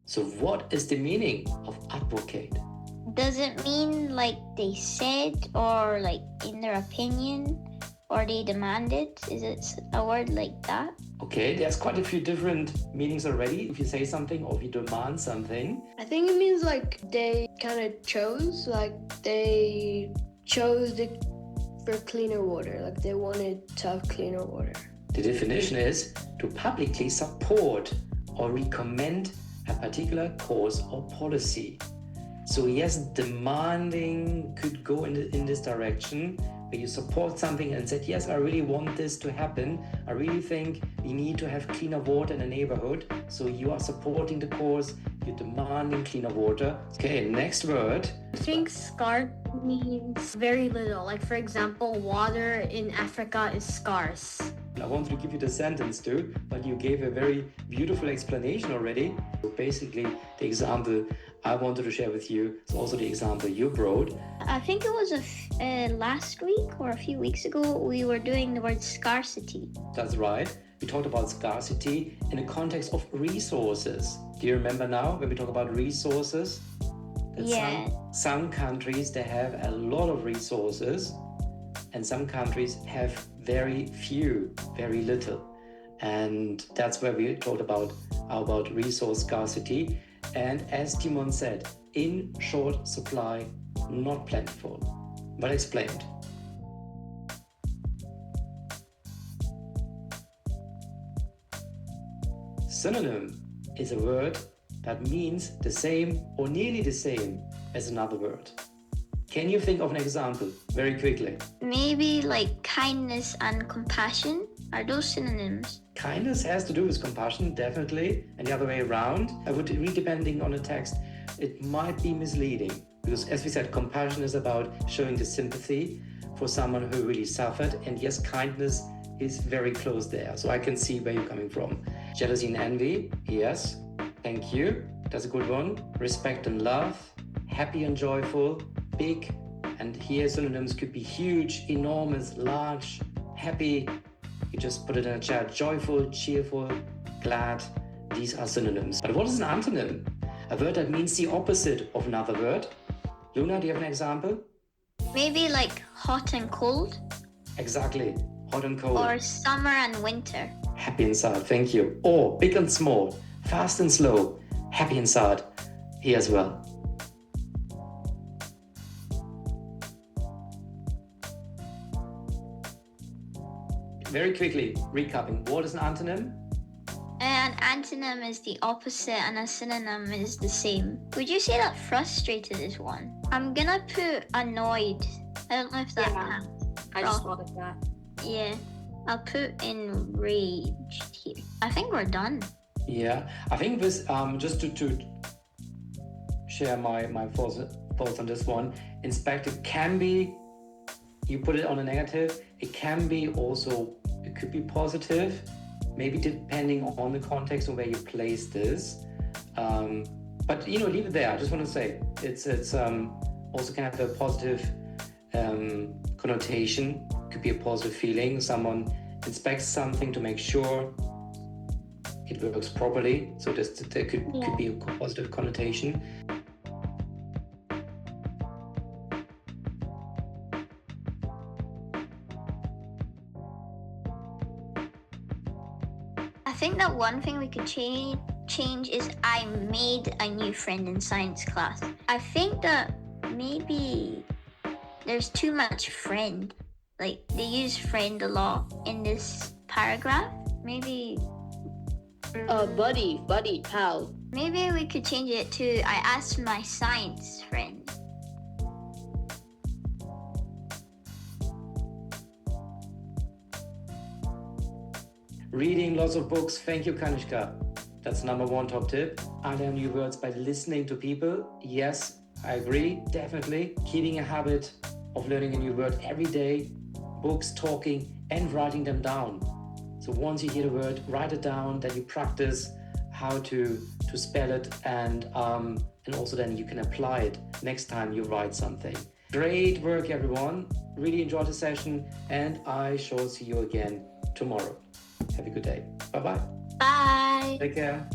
So what is the meaning of advocate? Does it mean like they said, or like in their opinion, or they demanded? Is it a word like that? Okay, there's quite a few different meanings already. If you say something or if you demand something. I think it means like they kind of chose, like they chose for cleaner water, like they wanted to have cleaner water. The definition is to publicly support or recommend a particular cause or policy. So yes, demanding could go in this direction, where you support something and said, yes, I really want this to happen. I really think we need to have cleaner water in the neighborhood. So you are supporting the cause, you're demanding cleaner water. Okay, next word. I think scarce means very little. Like, for example, water in Africa is scarce. I wanted to give you the sentence too, but you gave a very beautiful explanation already. So basically, the example I wanted to share with you is also the example you brought. I think it was last week or a few weeks ago, we were doing the word scarcity. That's right. We talked about scarcity in the context of resources. Do you remember now when we talk about resources? That Yeah. Some countries, they have a lot of resources, and some countries have very few, very little. And that's where we talked about resource scarcity. And as Timon said, in short supply, not plentiful. But explained. Synonym is a word that means the same or nearly the same as another word. Can you think of an example very quickly? Maybe like kindness and compassion. Are those synonyms? Kindness has to do with compassion, definitely, and the other way around. I would read depending on the text. It might be misleading because, as we said, compassion is about showing the sympathy for someone who really suffered, and yes, kindness is very close there. So I can see where you're coming from. Jealousy and envy, yes, thank you. That's a good one. Respect and love, happy and joyful, big, and here synonyms could be huge, enormous, large, happy. You just put it in a chat. Joyful, cheerful, glad. These are synonyms. But what is an antonym? A word that means the opposite of another word. Luna, do you have an example? Maybe like hot and cold. Exactly. Hot and cold. Or summer and winter. Happy and sad. Thank you. Or big and small. Fast and slow. Happy and sad. Here as well. Very quickly, recapping. What is an antonym? An antonym is the opposite and a synonym is the same. Would you say that frustrated is one? I'm gonna put annoyed. I don't know if that counts. I just thought of that. Yeah, I'll put enraged here. I think we're done. Yeah, I think this, just to share my thoughts on this one, inspected can be, you put it on a negative, it can be also, it could be positive, maybe depending on the context and where you place this. But leave it there. I just want to say it's also kind of a positive connotation. Could be a positive feeling. Someone inspects something to make sure it works properly. So there could be a positive connotation. I think that one thing we could change is I made a new friend in science class. I think that maybe there's too much friend. Like they use friend a lot in this paragraph. Maybe Buddy, pal. maybe we could change it to I asked my science friend. Reading lots of books. Thank you, Kanishka. That's number one top tip. I learn new words by listening to people. Yes, I agree, definitely. Keeping a habit of learning a new word every day. Books, talking, and writing them down. So once you hear the word, write it down, then you practice how to spell it, and also then you can apply it next time you write something. Great work, everyone. Really enjoyed the session, and I shall see you again tomorrow. Have a good day. Bye-bye. Bye. Take care.